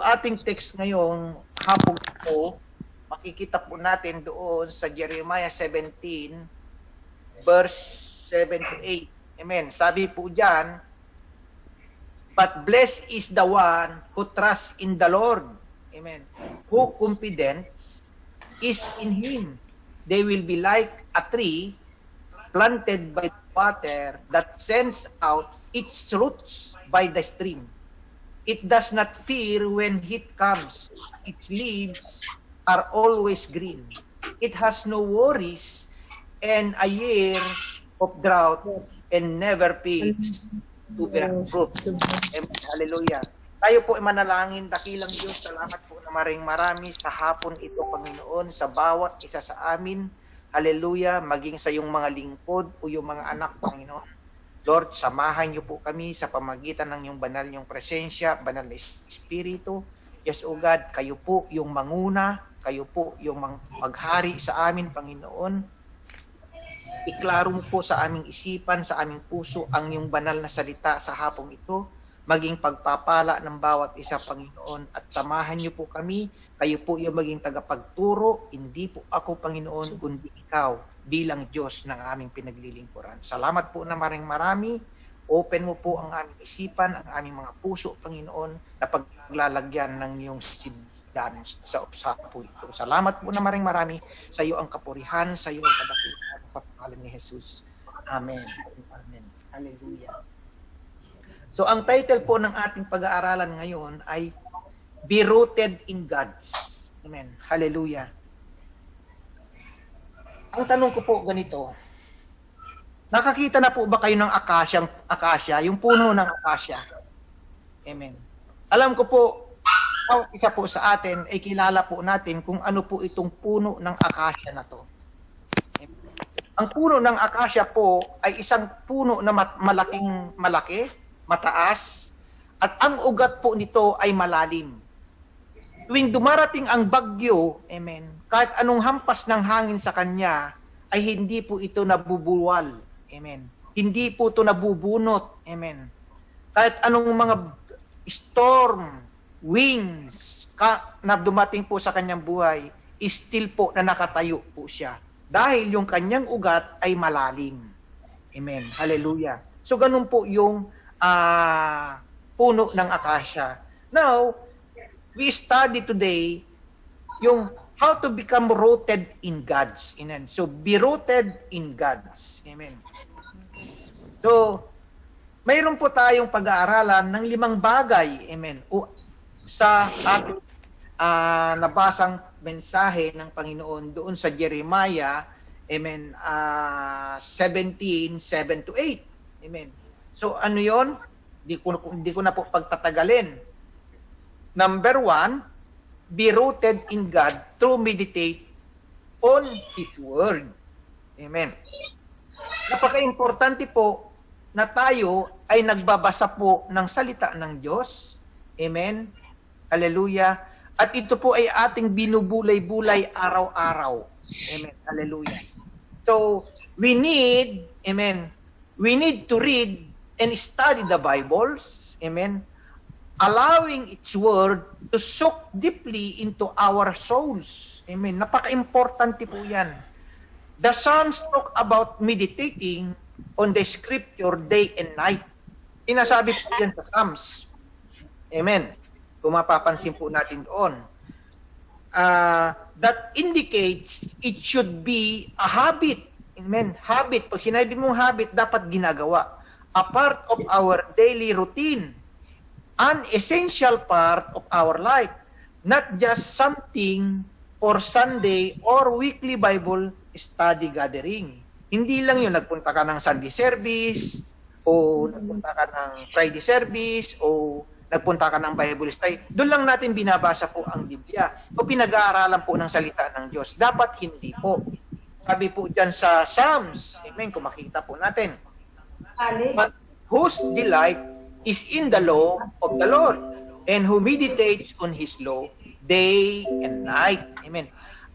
ating text ngayong hapon po, makikita po natin doon sa Jeremiah 17, verse 7 to 8. Amen. Sabi po diyan, but blessed is the one who trusts in the Lord. Amen. Who confidence is in Him. They will be like a tree planted by water that sends out its roots by the stream. It does not fear when heat comes. Its leaves are always green. It has no worries and a year of drought and never fails to bear fruit. Amen. Hallelujah. Tayo po ay manalangin, dakilang Diyos, salamat po na marami sa hapon ito, Panginoon, sa bawat isa sa amin. Hallelujah, maging sa iyong mga lingkod o yung mga anak, Panginoon. Lord, samahan niyo po kami sa pamagitan ng iyong banal niyong presensya, banal na Espiritu. Yes, O God, kayo po yung manguna, kayo po yung maghari sa amin, Panginoon. Iklaro mo po sa aming isipan, sa aming puso, ang iyong banal na salita sa hapong ito, maging pagpapala ng bawat isa, Panginoon, at samahan niyo po kami. Kayo po yung maging tagapagturo, hindi po ako, Panginoon, kundi ikaw bilang Diyos ng aming pinaglilingkuran. Salamat po na marami. Open mo po ang aming isipan, ang aming mga puso, Panginoon, na paglalagyan ng iyong sisidhan sa usapo ito. Salamat po na marami. Sa iyo ang kapurihan, sa iyo ang kadakilaan, sa pangalan ni Jesus. Amen. Amen. Hallelujah. So, ang title po ng ating pag-aaralan ngayon ay Be Rooted in God's. Amen. Hallelujah. Ang tanong ko po ganito, nakakita na po ba kayo ng akasya, yung puno ng akasya? Amen. Alam ko po, isa po sa atin ay kilala po natin kung ano po itong puno ng akasya na to. Amen. Ang puno ng akasya po ay isang puno na malaki, mataas, at ang ugat po nito ay malalim. Tuwing dumarating ang bagyo, amen, kahit anong hampas ng hangin sa kanya, ay hindi po ito nabubuwal. Amen. Hindi po ito nabubunot. Amen. Kahit anong mga storm, winds, na dumating po sa kanyang buhay, still po na nakatayo po siya. Dahil yung kanyang ugat ay malalim. Amen. Hallelujah. So, ganun po yung puno ng akasya. Now, we study today yung how to become rooted in God's. Amen. So, be rooted in God's. Amen. So, mayroon po tayong pag-aaralan ng 5 bagay. Amen. O, sa ating nabasang mensahe ng Panginoon doon sa Jeremiah, amen, 17, 7 to 8. Amen. So, ano yon? Hindi ko na po pagtatagalin. Number 1, be rooted in God through meditate on His Word. Amen. Napaka-importante po na tayo ay nagbabasa po ng salita ng Diyos. Amen. Hallelujah. At ito po ay ating binubulay-bulay araw-araw. Amen. Hallelujah. So, we need to read and study the Bibles. Amen. Allowing its word to soak deeply into our souls. Amen. Napaka-importante po yan. The Psalms talk about meditating on the Scripture day and night. Sinasabi po yan sa Psalms. Amen. Kung mapapansin po natin doon. That indicates it should be a habit. Amen. Habit. Pag sinabi mong habit, dapat ginagawa. A part of our daily routine. An essential part of our life, not just something for Sunday or weekly Bible study gathering. Hindi lang yun, nagpunta ka ng Sunday service, o nagpunta ka ng Friday service, o nagpunta ka ng Bible study. Doon lang natin binabasa po ang Biblia, o pinag-aaralan po ng salita ng Diyos. Dapat hindi po. Sabi po dyan sa Psalms, amen, kung makita po natin. But whose delight is in the law of the Lord, and who meditates on His law day and night. Amen.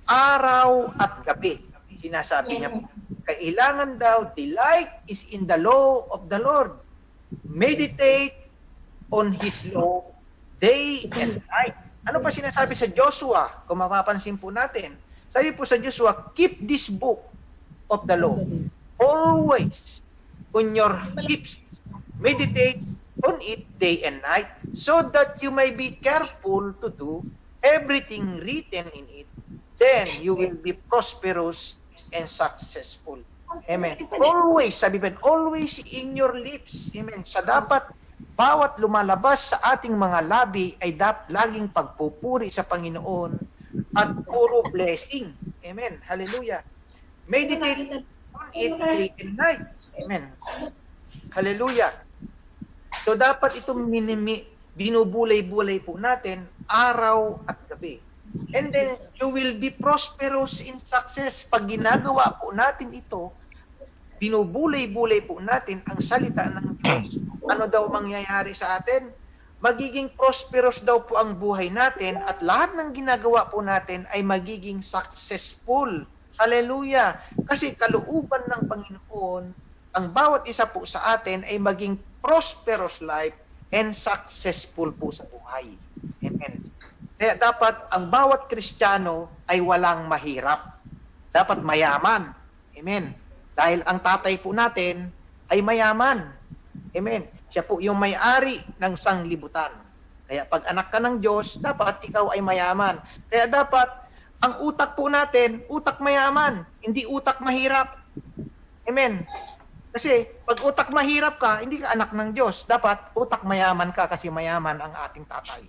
Araw at gabi. Sinasabi niya po, kailangan daw, delight is in the law of the Lord. Meditate on His law day and night. Ano pa sinasabi sa Joshua? Kung mapapansin po natin. Sabi po sa Joshua, keep this book of the law always on your lips. Meditate on it day and night so that you may be careful to do everything written in it. Then you will be prosperous and successful. Amen. Always, sabi ba, always in your lips. Amen. Sa dapat, bawat lumalabas sa ating mga labi ay laging pagpupuri sa Panginoon at puro blessing. Amen. Hallelujah. Meditate on it day and night. Amen. Hallelujah. So dapat itong binubulay-bulay po natin araw at gabi. And then you will be prosperous in success. Pag ginagawa po natin ito, binubulay-bulay po natin ang salita ng Diyos. Ano daw mangyayari sa atin? Magiging prosperous daw po ang buhay natin at lahat ng ginagawa po natin ay magiging successful. Hallelujah! Kasi kalooban ng Panginoon, ang bawat isa po sa atin ay maging prosperous life and successful po sa buhay. Amen. Kaya dapat ang bawat Kristiyano ay walang mahirap. Dapat mayaman. Amen. Dahil ang tatay po natin ay mayaman. Amen. Siya po yung may-ari ng sanglibutan. Kaya pag anak ka ng Diyos, dapat ikaw ay mayaman. Kaya dapat ang utak po natin, utak mayaman, hindi utak mahirap. Amen. Kasi pag utak mahirap ka, hindi ka anak ng Diyos. Dapat utak mayaman ka kasi mayaman ang ating tatay.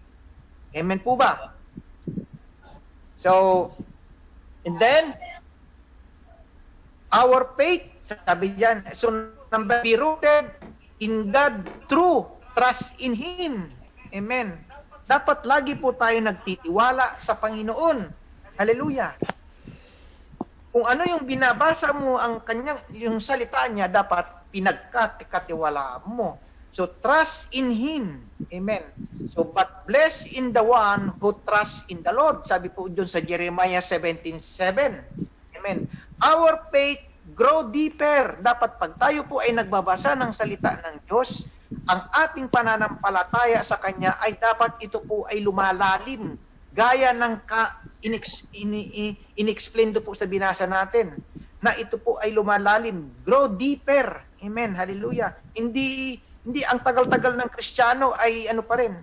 Amen po ba? So, and then, our faith, sabi diyan, so number be rooted in God, true trust in Him. Amen. Dapat lagi po tayo nagtitiwala sa Panginoon. Hallelujah. Kung ano yung binabasa mo, ang kanyang, yung salita niya, dapat pinagkatiwala mo. So, trust in Him. Amen. So, but bless in the one who trusts in the Lord. Sabi po doon sa Jeremiah 17:7. Amen. Our faith grow deeper. Dapat pag tayo po ay nagbabasa ng salita ng Diyos, ang ating pananampalataya sa Kanya ay dapat ito po ay lumalalim. Gaya ng in-explain po sa binasa natin, na ito po ay lumalalim. Grow deeper. Amen. Hallelujah. Hindi ang tagal-tagal ng Kristiyano ay ano pa rin,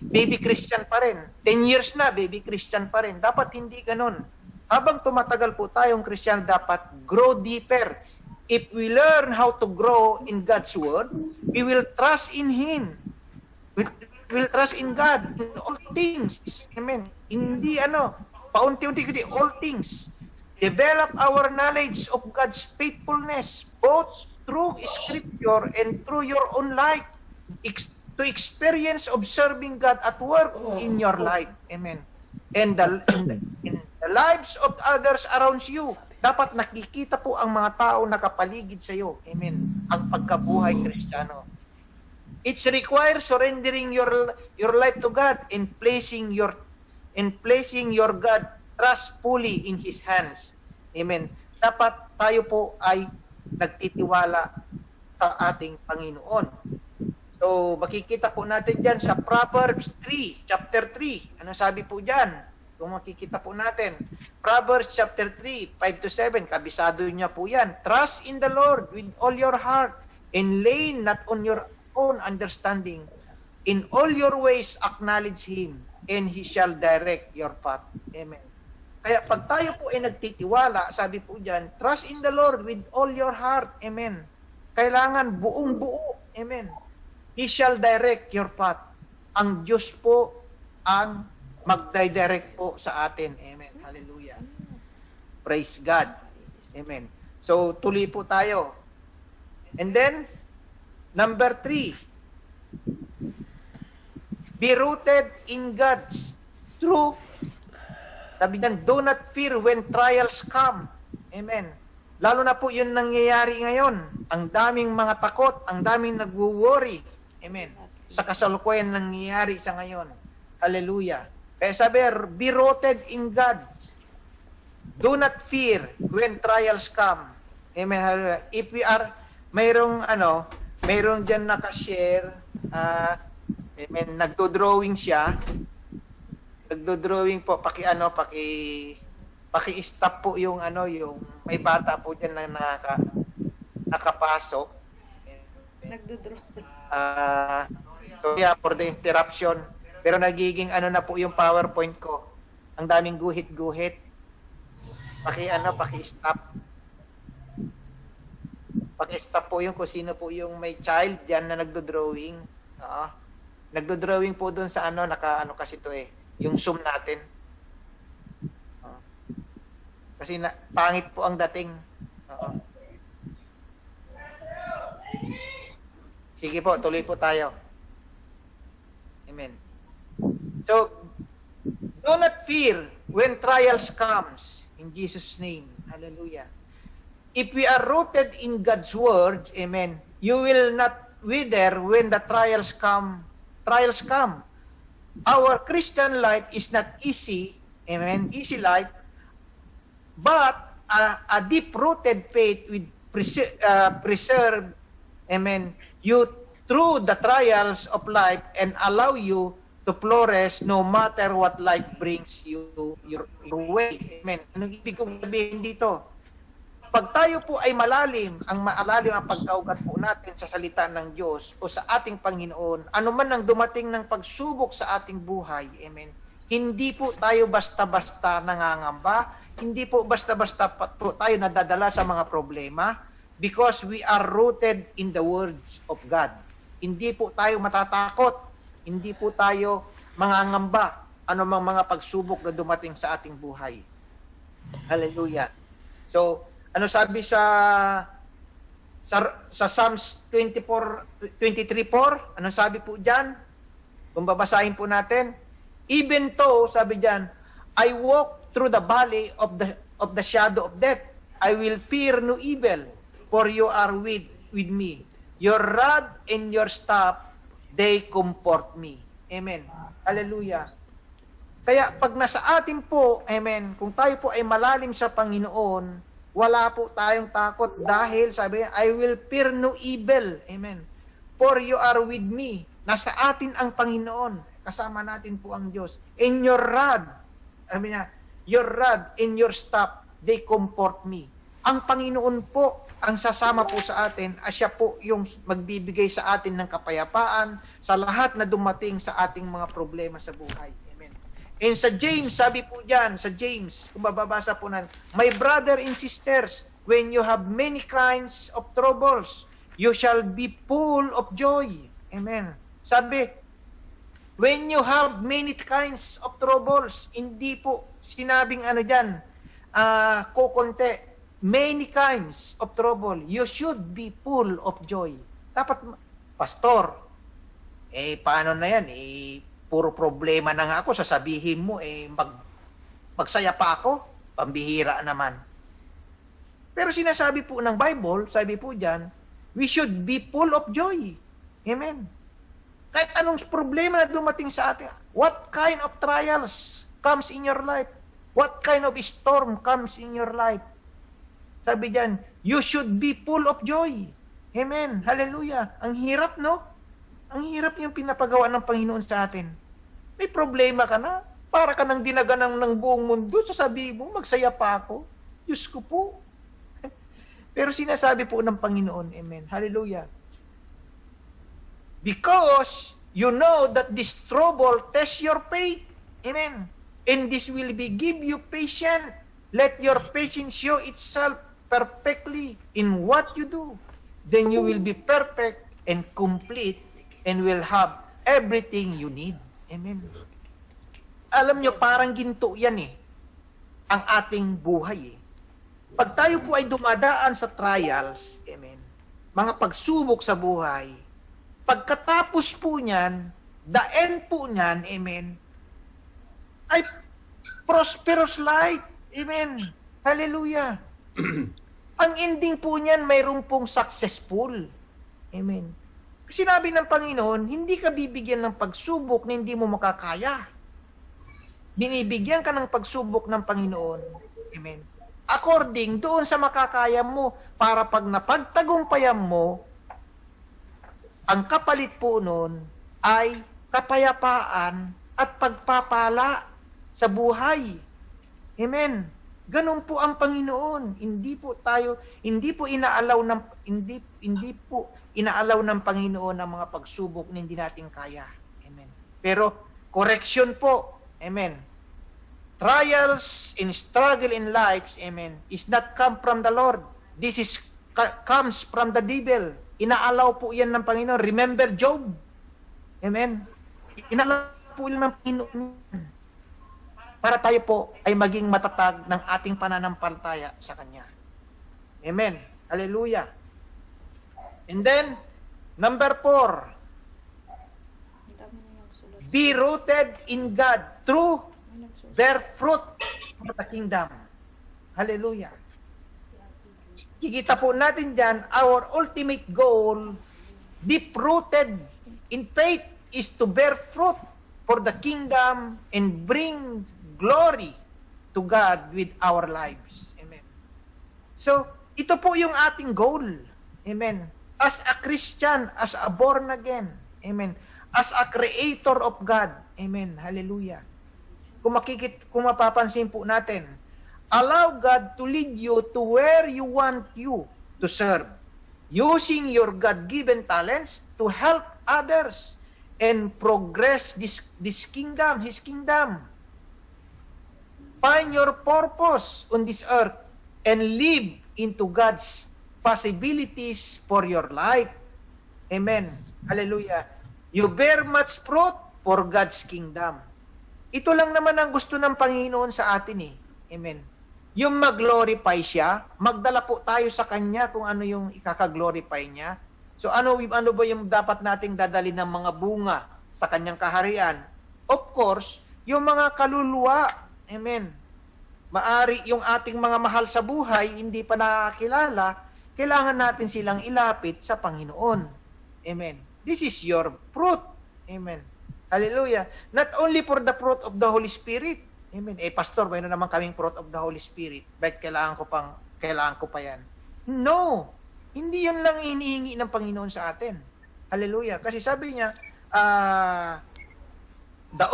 baby Christian pa rin. 10 years na, baby Christian pa rin. Dapat hindi ganun. Habang tumatagal po tayong Kristiyano, dapat grow deeper. If we learn how to grow in God's Word, we will trust in Him. We will trust in God in all things. Amen. Hindi paunti-unti kundi all things. Develop our knowledge of God's faithfulness, both through Scripture and through your own life, to experience observing God at work in your life. Amen. And in the lives of others around you, dapat nakikita po ang mga tao nakapaligid sa iyo. Amen. Ang pagkabuhay Kristiyano. It requires surrendering your life to God and placing your God trust fully in His hands. Amen. Dapat tayo po ay nagtitiwala sa ating Panginoon. So, makikita po natin dyan sa Proverbs 3, chapter 3. Ano sabi po dyan? Kung makikita po natin. Proverbs chapter 3, 5-7. Kabisado niya po yan. Trust in the Lord with all your heart and lean not on your own understanding. In all your ways acknowledge Him and He shall direct your path. Amen. Kaya pag tayo po ay nagtitiwala, sabi po dyan, trust in the Lord with all your heart. Amen. Kailangan buong buo. Amen. He shall direct your path. Ang Diyos po ang magdidirect po sa atin. Amen. Hallelujah. Praise God. Amen. So, tuloy po tayo. And then, number 3, be rooted in God's truth. Sabi niyan, do not fear when trials come. Amen. Lalo na po yun nangyayari ngayon. Ang daming mga takot, ang daming nagwo-worry. Amen. Sa kasalukuyan nangyayari sa ngayon. Hallelujah. Kaya sabi, be rooted in God. Do not fear when trials come. Amen. Hallelujah. If we are, mayroong dyan nakashare, Amen. Nagdo-drawing siya. Nagdo-drawing po, paki-stop po yung yung may bata po diyan na nakapasok. Nagdodraw. So yeah, for the interruption. Pero nagiging na po yung PowerPoint ko. Ang daming guhit-guhit. Paki-stop. Paki-stop po yung kung sino po yung may child diyan na nagdo-drawing. Nagdo-drawing po doon sa kasi to yung Zoom natin. Kasi pangit po ang dating. Sige po, tuloy po tayo. Amen. So, do not fear when trials comes in Jesus' name. Hallelujah. If we are rooted in God's words, amen, you will not wither when the trials come. Trials come. Our Christian life is not easy, amen, easy life, but a deep-rooted faith with preserve, amen, you through the trials of life and allow you to flourish no matter what life brings you your way. Amen. Anong ibig kong sabihin dito? Pag tayo po ay malalim ang pagkaugat po natin sa salita ng Diyos o sa ating Panginoon, anuman ang dumating ng pagsubok sa ating buhay, amen, hindi po tayo basta-basta nangangamba, hindi po basta-basta po tayo nadadala sa mga problema because we are rooted in the words of God. Hindi po tayo matatakot, hindi po tayo mangangamba anumang mga pagsubok na dumating sa ating buhay. Hallelujah. So, ano sabi sa Psalms 23:4? Anong sabi po diyan? Kung babasahin po natin, even though, sabi diyan, I walk through the valley of the shadow of death, I will fear no evil, for you are with me. Your rod and your staff, they comfort me. Amen. Hallelujah. Kaya pag nasa atin po, amen, kung tayo po ay malalim sa Panginoon, wala po tayong takot dahil sabi niya, I will fear no evil. Amen. For you are with me. Nasa atin ang Panginoon. Kasama natin po ang Diyos. In your rod, sabi niya, your rod and your staff, they comfort me. Ang Panginoon po ang sasama po sa atin, siya po yung magbibigay sa atin ng kapayapaan sa lahat na dumating sa ating mga problema sa buhay. Amen. And sa James, sabi po diyan, sa James, kung bababasa po na, my brother and sisters, when you have many kinds of troubles, you shall be full of joy. Amen. Sabi, when you have many kinds of troubles, hindi po sinabing diyan, kukunti, many kinds of trouble, you should be full of joy. Dapat, pastor, paano na yan? Puro problema na nga ako, sasabihin mo, magsaya pa ako? Pambihira naman. Pero sinasabi po ng Bible, sabi po dyan, we should be full of joy. Amen. Kahit anong problema na dumating sa atin, what kind of trials comes in your life? What kind of storm comes in your life? Sabi diyan, you should be full of joy. Amen. Hallelujah. Ang hirap, no? Ang hirap yung pinapagawa ng Panginoon sa atin. May problema ka na. Para ka nang dinaganang ng buong mundo. Sasabihin mo, magsaya pa ako. Diyos ko po. Pero sinasabi po ng Panginoon, amen. Hallelujah. Because you know that this trouble tests your faith. Amen. And this will give you patience. Let your patience show itself perfectly in what you do. Then you will be perfect and complete and will have everything you need. Amen. Alam nyo, parang ginto yan ang ating buhay Pag tayo po ay dumadaan sa trials, amen, mga pagsubok sa buhay, pagkatapos po niyan, the end po niyan, amen, ay prosperous life. Amen. Hallelujah. Ang ending po niyan, mayroon pong successful. Amen. Sinabi ng Panginoon, hindi ka bibigyan ng pagsubok na hindi mo makakaya. Binibigyan ka ng pagsubok ng Panginoon. Amen. According doon sa makakaya mo, para pag napagtagumpayan mo, ang kapalit po noon ay kapayapaan, at pagpapala sa buhay. Amen. Ganun po ang Panginoon. Hindi po inaalaw ng Panginoon ang mga pagsubok na hindi natin kaya. Amen. Pero correction po. Amen. Trials and struggle in lives, amen, is not come from the Lord. This is comes from the devil. Inaalaw po yan ng Panginoon. Remember Job. Amen. Inaalaw po yan ng Panginoon para tayo po ay maging matatag ng ating pananampalataya sa Kanya. Amen. Hallelujah. And then, number 4, Ang dami na yung sulat. be rooted in God through May nagsulat. bear fruit for the kingdom. Hallelujah. Kikita po natin dyan, our ultimate goal, deep-rooted in faith, is to bear fruit for the kingdom and bring glory to God with our lives. Amen. So, ito po yung ating goal. Amen. As a Christian, as a born again. Amen. As a creator of God. Amen. Hallelujah. Kung mapapansin po natin, allow God to lead you to where you want you to serve, using your God-given talents to help others and progress this kingdom, His kingdom. Find your purpose on this earth and live into God's possibilities for your life. Amen. Hallelujah. You bear much fruit for God's kingdom. Ito lang naman ang gusto ng Panginoon sa atin eh. Amen. Yung mag-glorify siya, magdala po tayo sa Kanya kung ano yung ikaka-glorify niya. So ano ba yung dapat nating dadali ng mga bunga sa Kanyang kaharian? Of course, yung mga kaluluwa. Amen. Maari yung ating mga mahal sa buhay, hindi pa nakakilala, kailangan natin silang ilapit sa Panginoon. Amen. This is your fruit. Amen. Hallelujah. Not only for the fruit of the Holy Spirit. Amen. Pastor, mayroon naman kaming fruit of the Holy Spirit. Bakit kailangan ko pa yan? No. Hindi yun lang hinihingi ng Panginoon sa atin. Hallelujah. Kasi sabi niya, the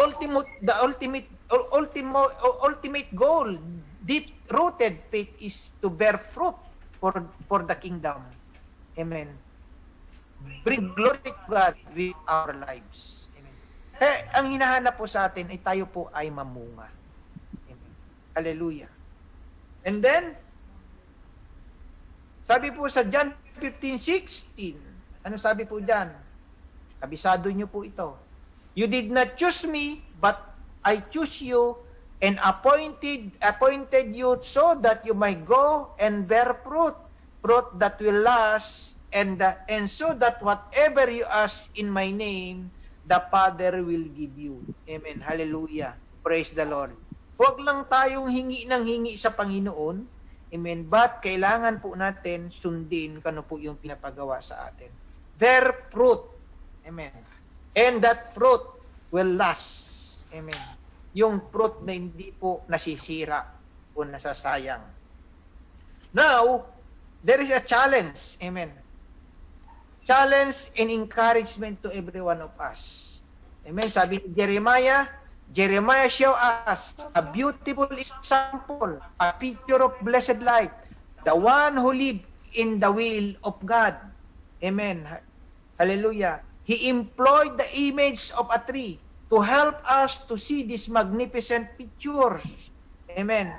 ultimate goal, deep-rooted faith is to bear fruit for the kingdom. Amen. Bring glory to God with our lives. Amen. Ang hinahanap po sa atin ay tayo po ay mamunga. Amen. Hallelujah. And then, sabi po sa John 15:16, ano sabi po dyan? Kabisado nyo po ito. You did not choose me, but I choose you and appointed you so that you might go and bear fruit that will last, and so that whatever you ask in my name, the Father will give you. Amen. Hallelujah. Praise the Lord. Huwag lang tayong hingi ng hingi sa Panginoon. Amen. But kailangan po natin sundin kung ano po yung pinapagawa sa atin. Bear fruit. Amen. And that fruit will last. Amen. Yung fruit na hindi po nasisira o nasasayang. Now, there is a challenge. Amen. Challenge and encouragement to every one of us. Amen. Sabi ni Jeremiah show us a beautiful example, a picture of blessed life, the one who lived in the will of God. Amen. Hallelujah. He employed the image of a tree to help us to see these magnificent pictures. Amen.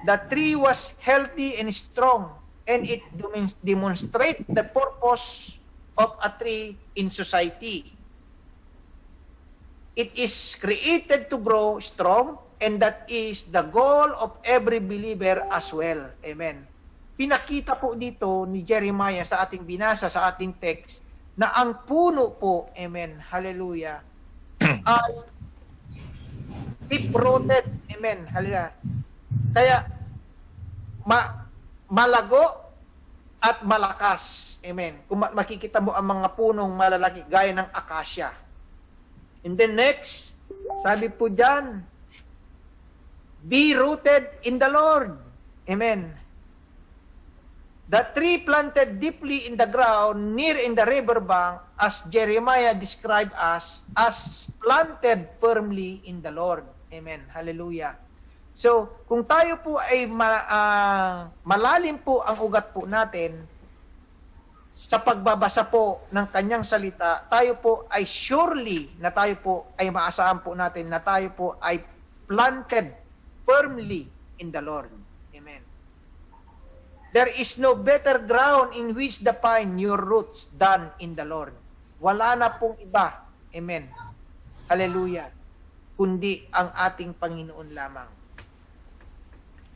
The tree was healthy and strong, and it demonstrates the purpose of a tree in society. It is created to grow strong, and that is the goal of every believer as well. Amen. Pinakita po dito ni Jeremiah sa ating binasa, sa ating text, na ang puno po, amen, hallelujah, ay deep-rooted, amen, hallelujah. Kaya, malago at malakas, amen. Kung makikita mo ang mga punong malalaki, gaya ng akasya. And then next, sabi po dyan, be rooted in the Lord, amen. The tree planted deeply in the ground, near in the river bank, as Jeremiah described us, as planted firmly in the Lord. Amen. Hallelujah. So, kung tayo po ay malalim po ang ugat po natin, sa pagbabasa po ng kanyang salita, tayo po ay surely na tayo po ay maasahan po natin na tayo po ay planted firmly in the Lord. Amen. There is no better ground in which to find your roots than in the Lord. Wala na pong iba. Amen. Hallelujah. Kundi ang ating Panginoon lamang.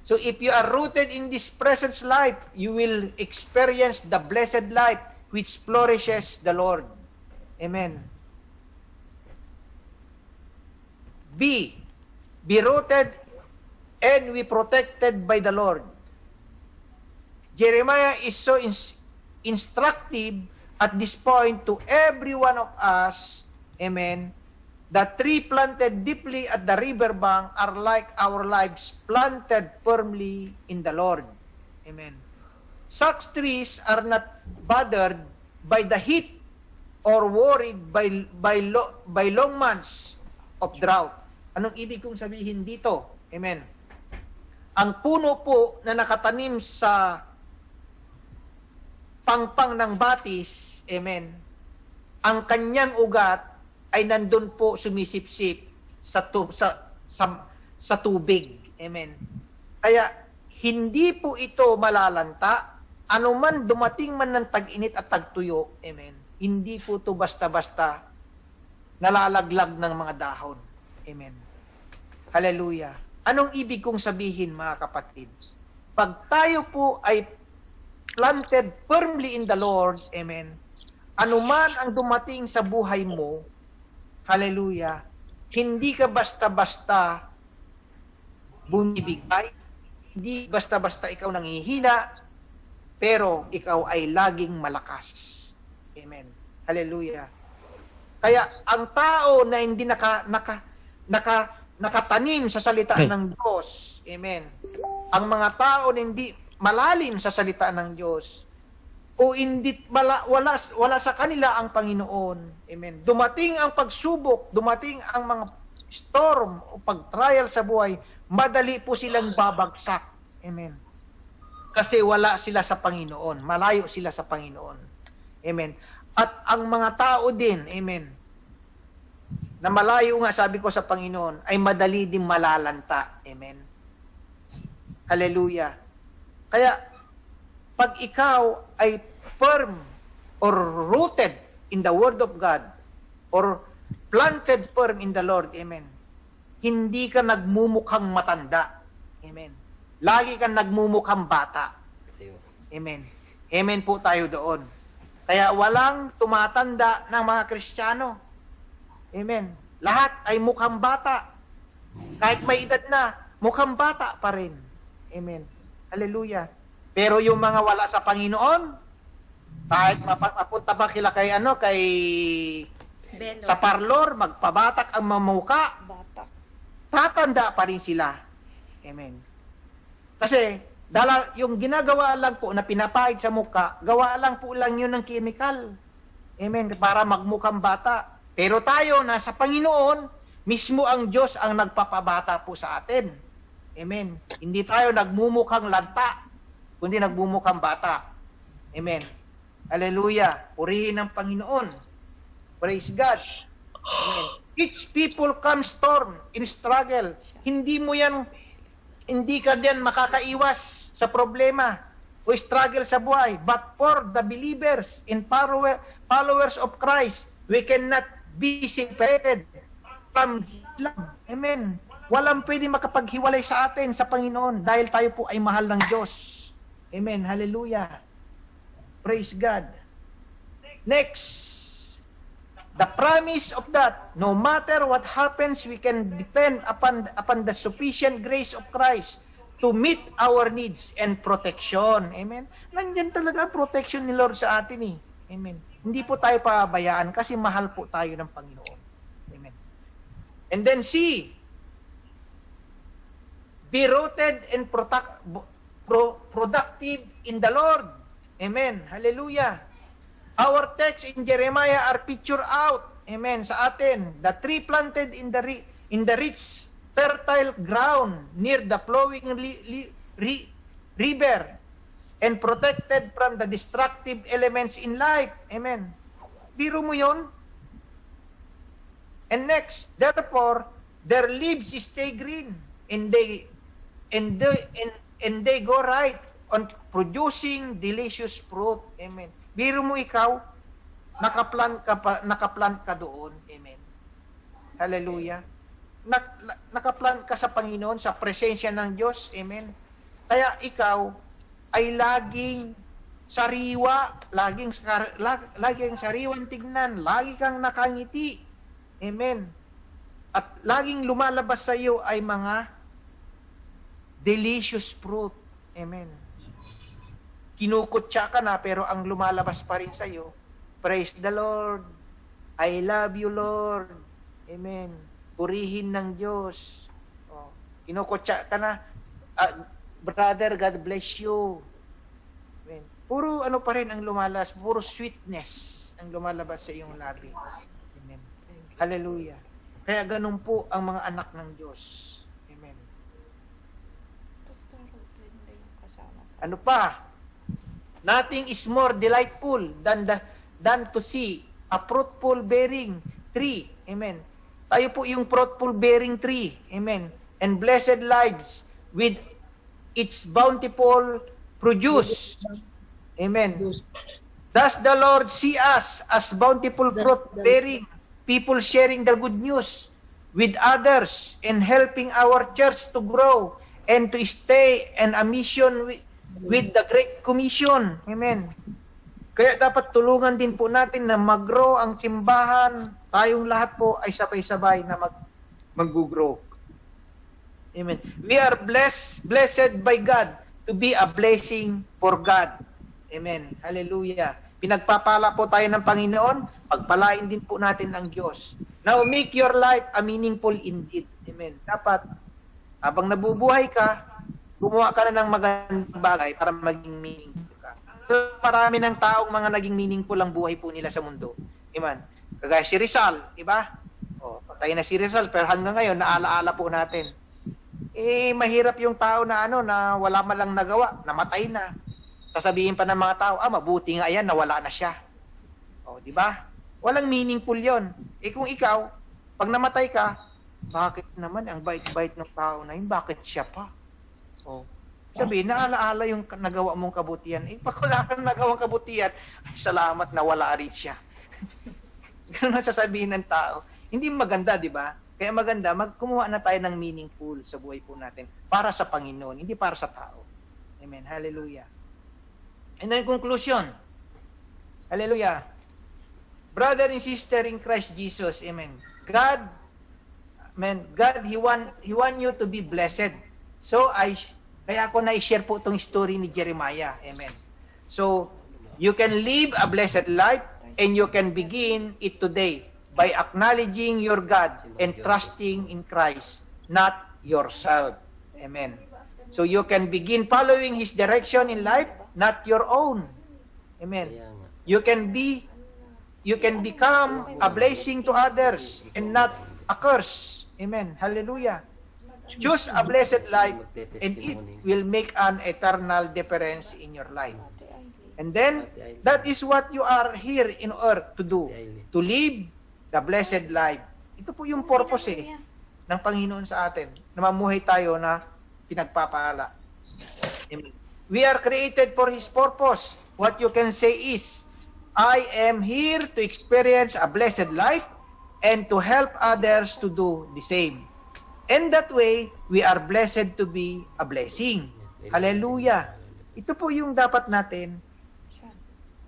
So if you are rooted in this present life, you will experience the blessed life which flourishes the Lord. Amen. B. Be rooted and be protected by the Lord. Jeremiah is so instructive at this point to every one of us. Amen. The tree planted deeply at the river bank are like our lives planted firmly in the Lord. Amen. Such trees are not bothered by the heat or worried by long months of drought. Anong ibig kong sabihin dito? Amen. Ang puno po na nakatanim sa pangpang ng batis, amen, ang kanyang ugat ay nandun po sumisipsip sa tubig. Amen. Kaya, hindi po ito malalanta. Anuman dumating man ng tag-init at tagtuyo, amen, hindi po ito basta-basta nalalaglag ng mga dahon. Amen. Hallelujah. Anong ibig kong sabihin, mga kapatid? Pag tayo po ay planted firmly in the Lord, amen, anuman ang dumating sa buhay mo, hallelujah, hindi ka basta-basta bumibigay, hindi basta-basta ikaw nangihina, pero ikaw ay laging malakas. Amen. Hallelujah. Kaya ang tao na hindi nakatanim sa salita ng Diyos, amen, ang mga tao na hindi malalim sa salita ng Diyos, o hindi wala sa kanila ang Panginoon. Amen. Dumating ang pagsubok, dumating ang mga storm o pag-trial sa buhay, madali po silang babagsak. Amen. Kasi wala sila sa Panginoon, malayo sila sa Panginoon. Amen. At ang mga tao din, amen, na malayo nga sabi ko sa Panginoon, ay madali din malalanta. Amen. Hallelujah. Kaya, pag ikaw ay firm or rooted in the Word of God or planted firm in the Lord, amen, hindi ka nagmumukhang matanda. Amen. Lagi kang nagmumukhang bata. Amen. Amen po tayo doon. Kaya walang tumatanda ng mga Kristiyano. Amen. Lahat ay mukhang bata. Kahit may edad na, mukhang bata pa rin. Amen. Hallelujah. Pero yung mga wala sa Panginoon, kahit mapunta pa kay Belo. sa parlor, magpabatak ang mamuka, Batak. tatanda pa rin sila. Amen. Kasi, yung ginagawa lang po na pinapahid sa muka, gawa lang po lang yun ng chemical. Amen. Para magmukhang bata. Pero tayo, nasa Panginoon, mismo ang Diyos ang nagpapabata po sa atin. Amen. Hindi tayo nagmumukhang lanta, kundi nagmumukhang bata. Amen. Hallelujah. Purihin ang Panginoon. Praise God. Amen. Each people come storm in struggle. Hindi ka din makakaiwas sa problema o struggle sa buhay. But for the believers and followers of Christ, we cannot be separated from love. Amen. Walang pwede makapaghiwalay sa atin sa Panginoon dahil tayo po ay mahal ng Diyos. Amen. Hallelujah. Praise God. Next, the promise of that, no matter what happens, we can depend upon the sufficient grace of Christ to meet our needs and protection. Amen. Nandiyan talaga ang protection ni Lord sa atin eh. Amen. Hindi po tayo pabayaan kasi mahal po tayo ng Panginoon. Amen. And then C, be rooted and productive in the Lord. Amen. Hallelujah. Our text in Jeremiah are picture out. Amen. Sa atin, the tree planted in the rich, fertile ground near the flowing river and protected from the destructive elements in life. Amen. Biro mo yun? And next, therefore, their leaves stay green and they go right on producing delicious fruit. Amen. Biro mo ikaw, nakaplant ka doon. Amen. Hallelujah. Nakaplant ka sa Panginoon, sa presensya ng Diyos. Amen. Kaya ikaw ay laging sariwa, laging sariwang tignan, lagi kang nakangiti. Amen. At laging lumalabas sa iyo ay mga delicious fruit. Amen. Kinukutya ka na pero ang lumalabas pa rin sa iyo, praise the Lord. I love you, Lord. Amen. Purihin ng Diyos. Oh, kinukutya ka na, brother, God bless you. Amen. Puro ano pa rin ang lumalabas, puro sweetness ang lumalabas sa iyong labi. Amen. Hallelujah. Kaya ganun po ang mga anak ng Diyos. Amen. Ano pa? Nothing is more delightful than to see a fruitful bearing tree. Amen. Tayo po yung fruitful bearing tree. Amen. And blessed lives with its bountiful produce. Amen. Thus the Lord see us as bountiful fruit bearing people, sharing the good news with others and helping our church to grow and to stay in a mission with the Great Commission. Amen. Kaya dapat tulungan din po natin na mag-grow ang simbahan. Tayong lahat po ay sabay-sabay na mag-grow. Amen. We are blessed by God to be a blessing for God. Amen. Hallelujah. Pinagpapala po tayo ng Panginoon, pagpalain din po natin ang Diyos. Now, make your life a meaningful indeed. Amen. Dapat, habang nabubuhay ka, gumawa ka na ng magandang bagay para maging meaningful ka. So, marami ng taong mga naging meaningful ang buhay po nila sa mundo. Amen. Kagaya si Rizal, diba? O, patay na si Rizal, pero hanggang ngayon, naalaala po natin. Mahirap yung tao na na wala man lang nagawa, namatay na. Sasabihin pa ng mga tao, mabuti nga yan, nawala na siya. O, di ba? Walang meaningful yon. Kung ikaw, pag namatay ka, bakit naman ang bait-bait ng tao na yun, bakit siya pa? O, sabihin, naalaala yung nagawa mong kabutihan. Pag wala kang nagawang kabutihan, ay, salamat na wala rin siya. Ganun ang sasabihin ng tao. Hindi maganda, di ba? Kaya maganda, kumuha na tayo ng meaningful sa buhay po natin para sa Panginoon, hindi para sa tao. Amen. Hallelujah. And then conclusion. Hallelujah. Brother and sister in Christ Jesus. Amen. God, He want you to be blessed. So, kaya ako na-share po itong story ni Jeremiah. Amen. So, you can live a blessed life and you can begin it today by acknowledging your God and trusting in Christ, not yourself. Amen. So, you can begin following His direction in life, not your own. Amen. You can become a blessing to others and not a curse. Amen. Hallelujah. Choose a blessed life and it will make an eternal difference in your life. And then, that is what you are here in earth to do. To live the blessed life. Ito po yung purpose ng Panginoon sa atin. Na mamuhay tayo na pinagpapala. Amen. We are created for His purpose. What you can say is, I am here to experience a blessed life and to help others to do the same. And that way, we are blessed to be a blessing. Hallelujah. Ito po yung dapat natin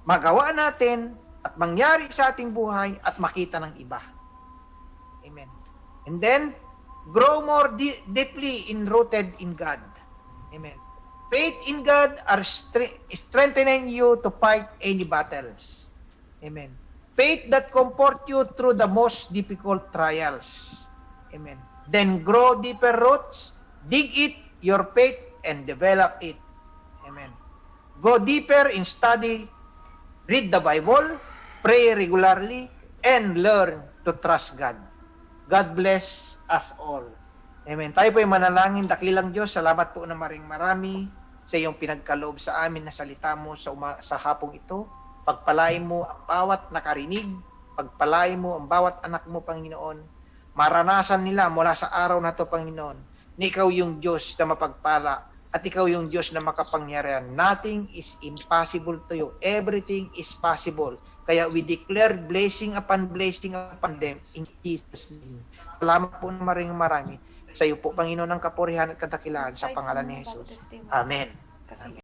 magawa natin at mangyari sa ating buhay at makita ng iba. Amen. And then, grow more deeply rooted in God. Amen. Faith in God are strengthening you to fight any battles. Amen. Faith that comfort you through the most difficult trials. Amen. Then grow deeper roots, dig it, your faith, and develop it. Amen. Go deeper in study, read the Bible, pray regularly, and learn to trust God. God bless us all. Amen. Tayo po ay manalangin. Dakilang Diyos, salamat po na marami sa iyong pinagkaloob sa amin na salita mo sa hapong ito. Pagpalain mo ang bawat nakarinig, pagpalain mo ang bawat anak mo, Panginoon. Maranasan nila mula sa araw na to, Panginoon, na ikaw yung Diyos na mapagpala at ikaw yung Diyos na makapangyarihan. Nothing is impossible to you. Everything is possible. Kaya we declare blessing upon them in Jesus' name. Salamat po na marami. Sa iyo po, Panginoon, ang kapurihan at kadakilaan sa pangalan ni Jesus. Amen. Kasi